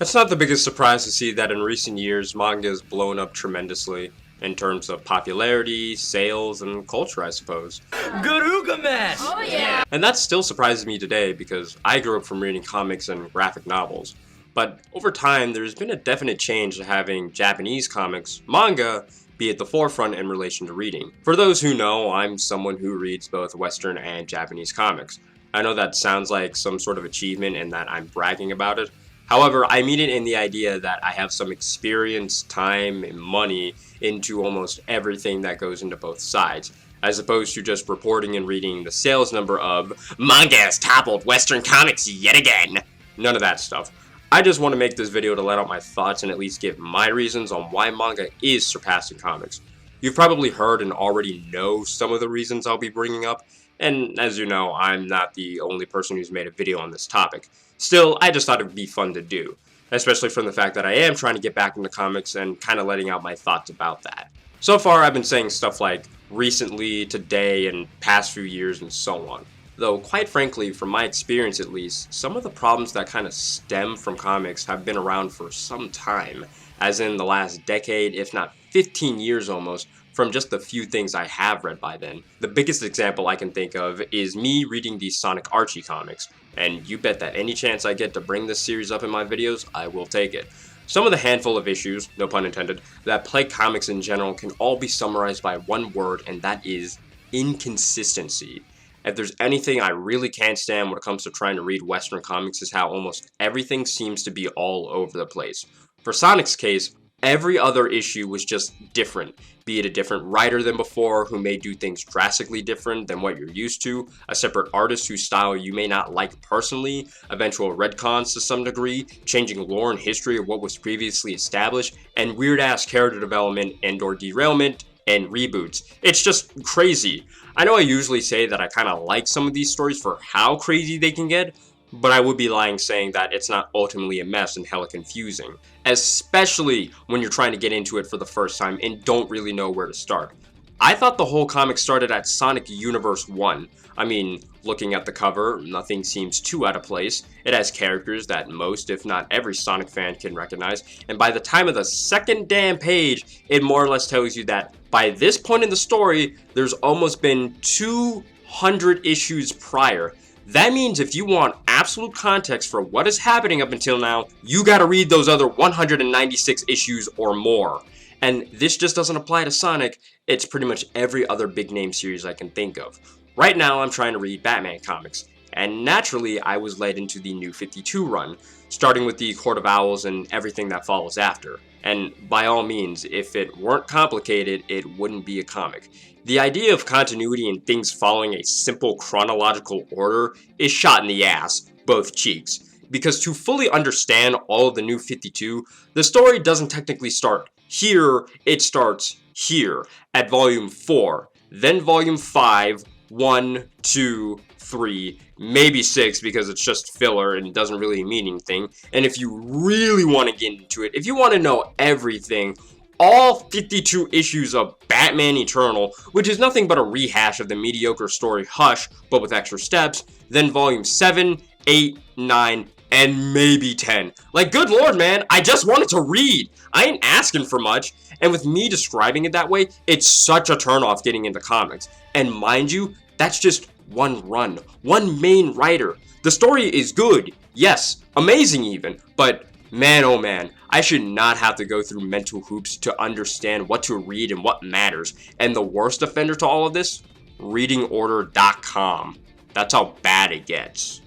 It's not the biggest surprise to see that in recent years, manga has blown up tremendously in terms of popularity, sales, and culture, I suppose. Garugamesh! Oh yeah! And that still surprises me today because I grew up from reading comics and graphic novels. But over time, there's been a definite change to having Japanese comics, manga, be at the forefront in relation to reading. For those who know, I'm someone who reads both Western and Japanese comics. I know that sounds like some sort of achievement and that I'm bragging about it. However, I mean it in the idea that I have some experience, time, and money into almost everything that goes into both sides, as opposed to just reporting and reading the sales number of "Manga has toppled Western comics yet again." None of that stuff. I just want to make this video to let out my thoughts and at least give my reasons on why manga is surpassing comics. You've probably heard and already know some of the reasons I'll be bringing up, and as you know, I'm not the only person who's made a video on this topic. Still, I just thought it would be fun to do, especially from the fact that I am trying to get back into comics and kind of letting out my thoughts about that. So far, I've been saying stuff like recently, today, and past few years, and so on. Though, quite frankly, from my experience at least, some of the problems that kind of stem from comics have been around for some time, as in the last decade, if not 15 years almost, from just the few things I have read by then. The biggest example I can think of is me reading these Sonic Archie comics, and you bet that any chance I get to bring this series up in my videos, I will take it. Some of the handful of issues, no pun intended, that plague comics in general can all be summarized by one word, and that is inconsistency. If there's anything I really can't stand when it comes to trying to read Western comics is how almost everything seems to be all over the place. For Sonic's case, every other issue was just different, be it a different writer than before who may do things drastically different than what you're used to, a separate artist whose style you may not like personally, eventual retcons to some degree, changing lore and history of what was previously established, and weird-ass character development and/or derailment and reboots. It's just crazy. I know I usually say that I kind of like some of these stories for how crazy they can get, but I would be lying saying that it's not ultimately a mess and hella confusing, especially when you're trying to get into it for the first time and don't really know where to start. I thought the whole comic started at Sonic Universe 1. I mean, looking at the cover, nothing seems too out of place. It has characters that most, if not every Sonic fan can recognize, and by the time of the second damn page, it more or less tells you that by this point in the story, there's almost been 200 issues prior. That means if you want absolute context for what is happening up until now, you gotta read those other 196 issues or more. And this just doesn't apply to Sonic, it's pretty much every other big name series I can think of. Right now I'm trying to read Batman comics, and naturally I was led into the New 52 run, starting with the Court of Owls and everything that follows after. And by all means, if it weren't complicated, it wouldn't be a comic. The idea of continuity and things following a simple chronological order is shot in the ass, both cheeks. Because to fully understand all of the New 52, the story doesn't technically start here, it starts here, at Volume 4, then Volume 5, 1, 2, 3, maybe 6 because it's just filler and doesn't really mean anything. And if you really want to get into it, if you want to know everything, all 52 issues of Batman Eternal, which is nothing but a rehash of the mediocre story Hush, but with extra steps, then Volume 7, 8, 9, and maybe 10. Like, good lord, man, I just wanted to read. I ain't asking for much, and with me describing it that way, it's such a turnoff getting into comics. And mind you, that's just one run, one main writer. The story is good, yes, amazing even, but man oh man, I should not have to go through mental hoops to understand what to read and what matters. And the worst offender to all of this? ReadingOrder.com. That's how bad it gets.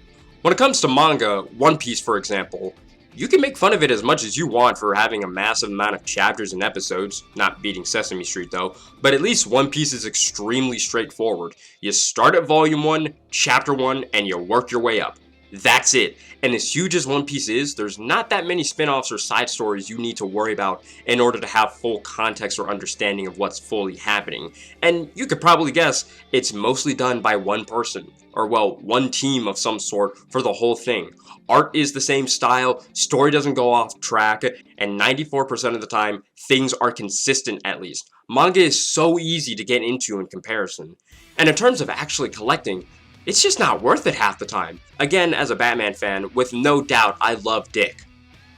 When it comes to manga, One Piece for example, you can make fun of it as much as you want for having a massive amount of chapters and episodes, not beating Sesame Street though, but at least One Piece is extremely straightforward. You start at Volume 1, Chapter 1, and you work your way up. That's it. And as huge as One Piece is, there's not that many spin-offs or side stories you need to worry about in order to have full context or understanding of what's fully happening. And you could probably guess it's mostly done by one person, or well, one team of some sort for the whole thing. Art is the same style, story doesn't go off track, and 94% of the time, things are consistent at least. Manga is so easy to get into in comparison. And in terms of actually collecting, it's just not worth it half the time. Again, as a Batman fan, with no doubt, I love Dick.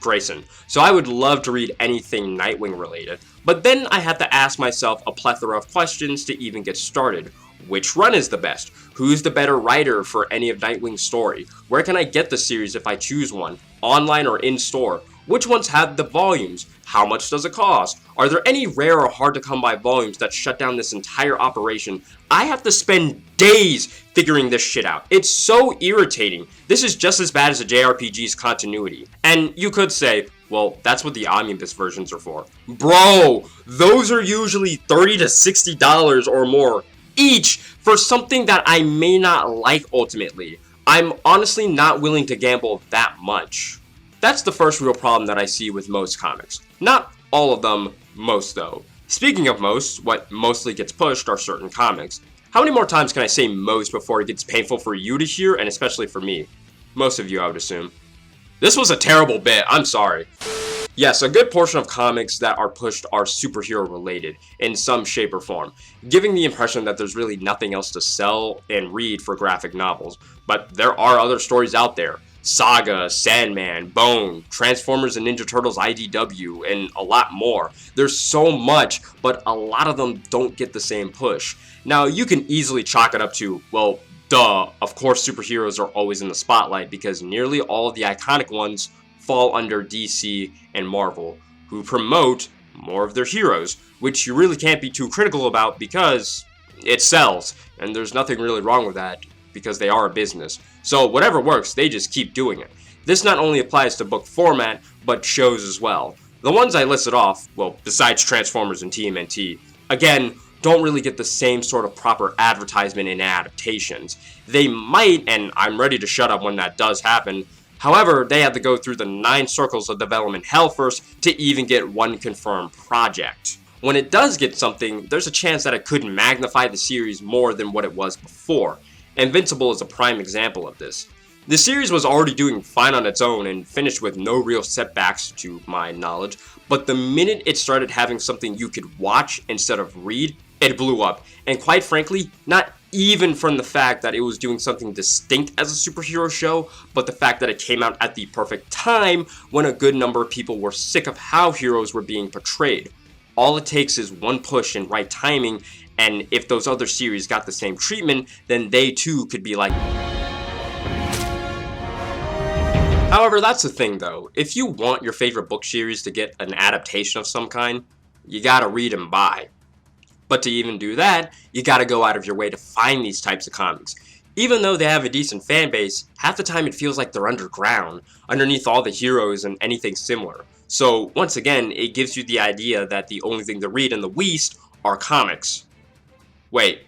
Grayson, so I would love to read anything Nightwing related, but then I have to ask myself a plethora of questions to even get started. Which run is the best? Who's the better writer for any of Nightwing's story? Where can I get the series if I choose one? Online or in-store? Which ones have the volumes? How much does it cost? Are there any rare or hard to come by volumes that shut down this entire operation? I have to spend days figuring this shit out. It's so irritating. This is just as bad as a JRPG's continuity. And you could say, well, that's what the omnibus versions are for. Bro, those are usually $30 to $60 or more each for something that I may not like ultimately. I'm honestly not willing to gamble that much. That's the first real problem that I see with most comics. Not all of them, most though. Speaking of most, what mostly gets pushed are certain comics. How many more times can I say most before it gets painful for you to hear, and especially for me? Most of you, I would assume. This was a terrible bit, I'm sorry. Yes, a good portion of comics that are pushed are superhero related in some shape or form, giving the impression that there's really nothing else to sell and read for graphic novels. But there are other stories out there. Saga, Sandman, Bone, Transformers and Ninja Turtles IDW, and a lot more. There's so much, but a lot of them don't get the same push. Now, you can easily chalk it up to, well, duh, of course superheroes are always in the spotlight because nearly all of the iconic ones fall under DC and Marvel, who promote more of their heroes, which you really can't be too critical about because it sells, and there's nothing really wrong with that because they are a business. So whatever works, they just keep doing it. This not only applies to book format, but shows as well. The ones I listed off, well, besides Transformers and TMNT, again, don't really get the same sort of proper advertisement in adaptations. They might, and I'm ready to shut up when that does happen. However, they have to go through the 9 circles of development hell first to even get one confirmed project. When it does get something, there's a chance that it could magnify the series more than what it was before. Invincible is a prime example of this. The series was already doing fine on its own and finished with no real setbacks to my knowledge, but the minute it started having something you could watch instead of read, it blew up. And quite frankly, not even from the fact that it was doing something distinct as a superhero show, but the fact that it came out at the perfect time when a good number of people were sick of how heroes were being portrayed. All it takes is one push and right timing, and if those other series got the same treatment, then they too could be like... However, that's the thing though. If you want your favorite book series to get an adaptation of some kind, you gotta read and buy. But to even do that, you gotta go out of your way to find these types of comics. Even though they have a decent fan base, half the time it feels like they're underground, underneath all the heroes and anything similar. So once again, it gives you the idea that the only thing to read in the West are comics. Wait.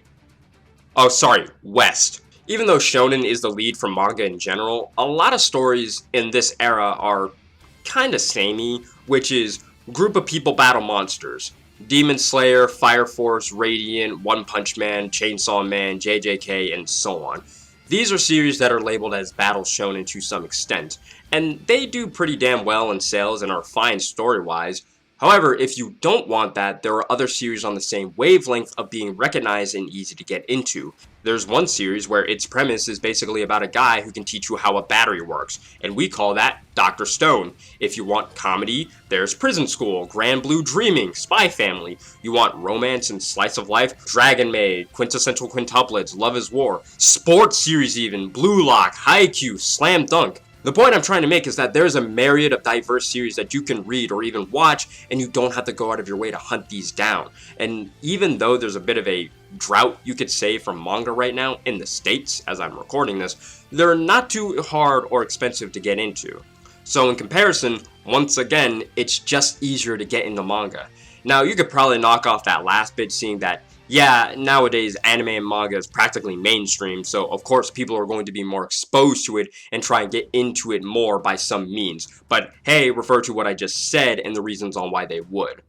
Oh, sorry, West. Even though shonen is the lead for manga in general, a lot of stories in this era are kinda samey, which is group of people battle monsters. Demon Slayer, Fire Force, Radiant, One Punch Man, Chainsaw Man, JJK, and so on. These are series that are labeled as battle shonen to some extent, and they do pretty damn well in sales and are fine story-wise. However, if you don't want that, there are other series on the same wavelength of being recognized and easy to get into. There's one series where its premise is basically about a guy who can teach you how a battery works, and we call that Dr. Stone. If you want comedy, there's Prison School, Grand Blue Dreaming, Spy Family. You want romance and slice of life, Dragon Maid, Quintessential Quintuplets, Love is War, sports series even, Blue Lock, Haikyuu, Slam Dunk. The point I'm trying to make is that there's a myriad of diverse series that you can read or even watch, and you don't have to go out of your way to hunt these down. And even though there's a bit of a drought, you could say, from manga right now in the States, as I'm recording this, they're not too hard or expensive to get into. So in comparison, once again, it's just easier to get into manga. Now, you could probably knock off that last bit, seeing that yeah, nowadays anime and manga is practically mainstream, so of course people are going to be more exposed to it and try and get into it more by some means. But hey, refer to what I just said and the reasons on why they would.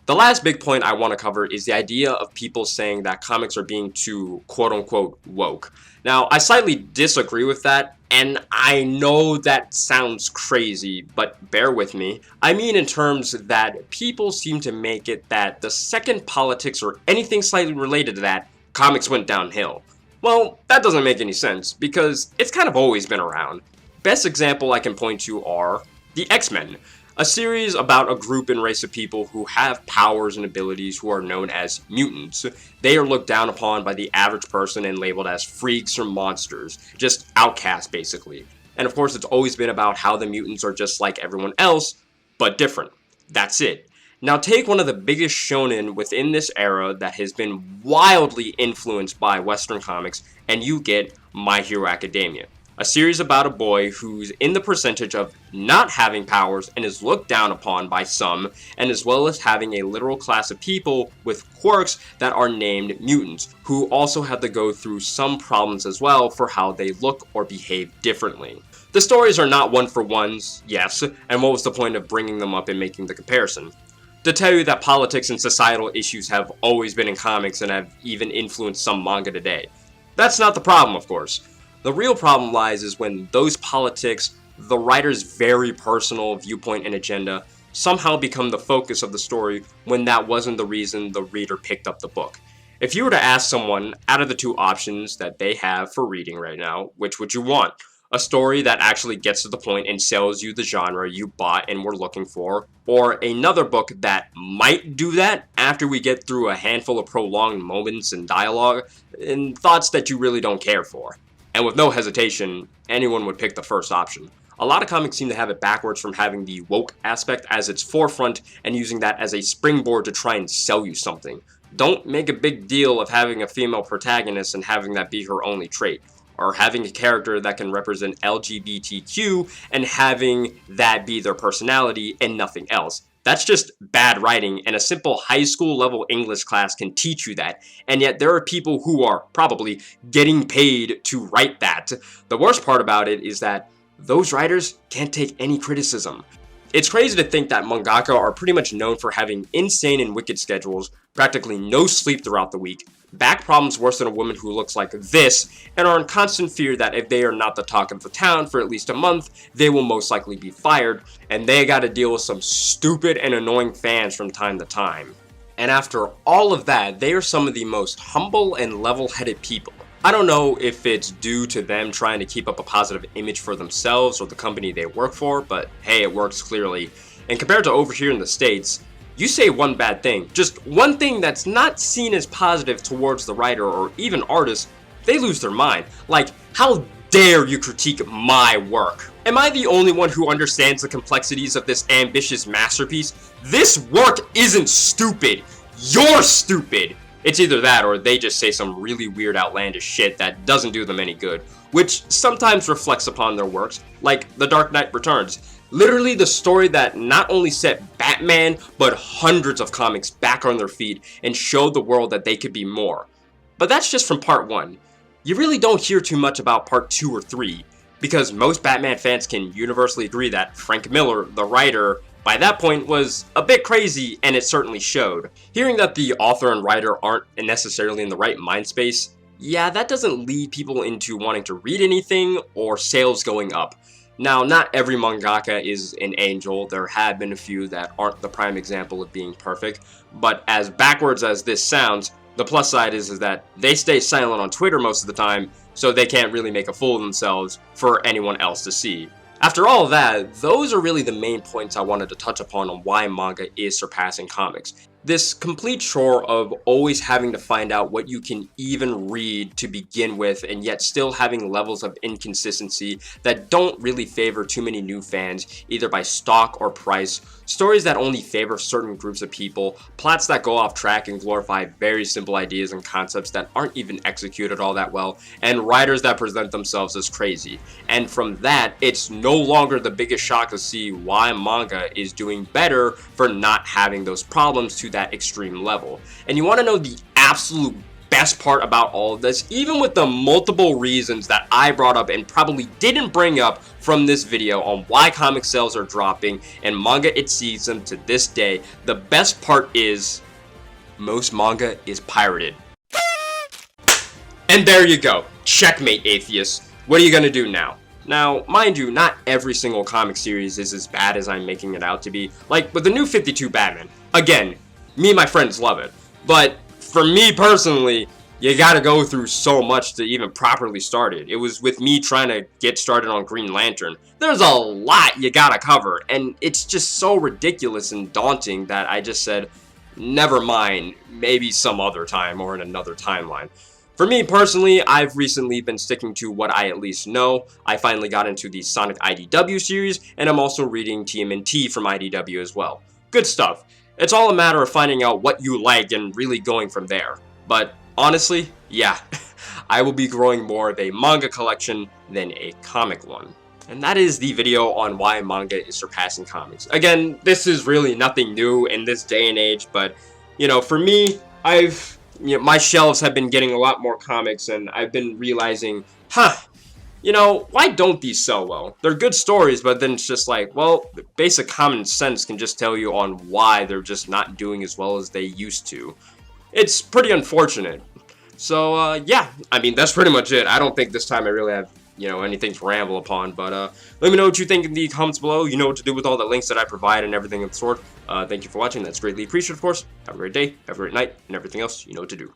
The last big point I want to cover is the idea of people saying that comics are being too quote-unquote woke. Now, I slightly disagree with that, and I know that sounds crazy, but bear with me. I mean in terms that people seem to make it that the second politics or anything slightly related to that, comics went downhill. Well, that doesn't make any sense, because it's kind of always been around. Best example I can point to are The X-Men, a series about a group and race of people who have powers and abilities who are known as mutants. They are looked down upon by the average person and labeled as freaks or monsters, just outcasts basically. And of course it's always been about how the mutants are just like everyone else, but different. That's it. Now take one of the biggest shonen within this era that has been wildly influenced by Western comics, and you get My Hero Academia. A series about a boy who's in the percentage of not having powers and is looked down upon by some, and as well as having a literal class of people with quirks that are named mutants, who also have to go through some problems as well for how they look or behave differently. The stories are not one-for-ones, yes, and what was the point of bringing them up and making the comparison? To tell you that politics and societal issues have always been in comics and have even influenced some manga today. That's not the problem, of course. The real problem lies is when those politics, the writer's very personal viewpoint and agenda, somehow become the focus of the story when that wasn't the reason the reader picked up the book. If you were to ask someone, out of the two options that they have for reading right now, which would you want? A story that actually gets to the point and sells you the genre you bought and were looking for, or another book that might do that after we get through a handful of prolonged moments and dialogue and thoughts that you really don't care for. And with no hesitation, anyone would pick the first option. A lot of comics seem to have it backwards from having the woke aspect as its forefront and using that as a springboard to try and sell you something. Don't make a big deal of having a female protagonist and having that be her only trait, or having a character that can represent LGBTQ and having that be their personality and nothing else. That's just bad writing, and a simple high school level English class can teach you that, and yet there are people who are probably getting paid to write that. The worst part about it is that those writers can't take any criticism. It's crazy to think that mangaka are pretty much known for having insane and wicked schedules, practically no sleep throughout the week, back problems worse than a woman who looks like this, and are in constant fear that if they are not the talk of the town for at least a month, they will most likely be fired, and they gotta deal with some stupid and annoying fans from time to time. And after all of that, they are some of the most humble and level-headed people. I don't know if it's due to them trying to keep up a positive image for themselves or the company they work for, but hey, it works clearly. And compared to over here in the States, you say one bad thing, just one thing that's not seen as positive towards the writer or even artist, they lose their mind. Like, how dare you critique my work? Am I the only one who understands the complexities of this ambitious masterpiece? This work isn't stupid. You're stupid. It's either that or they just say some really weird outlandish shit that doesn't do them any good, which sometimes reflects upon their works, like The Dark Knight Returns. Literally the story that not only set Batman, but hundreds of comics back on their feet and showed the world that they could be more. But that's just from part 1. You really don't hear too much about part 2 or 3, because most Batman fans can universally agree that Frank Miller, the writer, by that point was a bit crazy, and it certainly showed. Hearing that the author and writer aren't necessarily in the right mind space, yeah, that doesn't lead people into wanting to read anything or sales going up. Now, not every mangaka is an angel. There have been a few that aren't the prime example of being perfect, but as backwards as this sounds, the plus side is that they stay silent on Twitter most of the time, so they can't really make a fool of themselves for anyone else to see. After all of that, those are really the main points I wanted to touch upon on why manga is surpassing comics. This complete chore of always having to find out what you can even read to begin with, and yet still having levels of inconsistency that don't really favor too many new fans, either by stock or price, stories that only favor certain groups of people, plots that go off track and glorify very simple ideas and concepts that aren't even executed all that well, and writers that present themselves as crazy. And from that, it's no longer the biggest shock to see why manga is doing better for not having those problems to that extreme level. And you want to know the absolute best part about all of this, even with the multiple reasons that I brought up and probably didn't bring up from this video on why comic sales are dropping and manga it sees them to this day, the best part is most manga is pirated. And there you go. Checkmate, atheists. What are you gonna do now? Now, mind you, not every single comic series is as bad as I'm making it out to be. Like, with the new 52 Batman, again, me and my friends love it. But for me personally, you gotta go through so much to even properly start it. It was with me trying to get started on Green Lantern. There's a lot you gotta cover, and it's just so ridiculous and daunting that I just said, never mind, maybe some other time or in another timeline. For me personally, I've recently been sticking to what I at least know. I finally got into the Sonic IDW series, and I'm also reading TMNT from IDW as well. Good stuff. It's all a matter of finding out what you like and really going from there. But honestly, yeah, I will be growing more of a manga collection than a comic one. And that is the video on why manga is surpassing comics. Again, this is really nothing new in this day and age, but, you know, for me, my shelves have been getting a lot more comics, and I've been realizing, you know, why don't these sell well? They're good stories, but then it's just like, well, basic common sense can just tell you on why they're just not doing as well as they used to. It's pretty unfortunate. So, yeah, I mean, that's pretty much it. I don't think this time I really have, you know, anything to ramble upon, but let me know what you think in the comments below. You know what to do with all the links that I provide and everything of the sort. Thank you for watching. That's greatly appreciated, of course. Have a great day, have a great night, and everything else, you know what to do.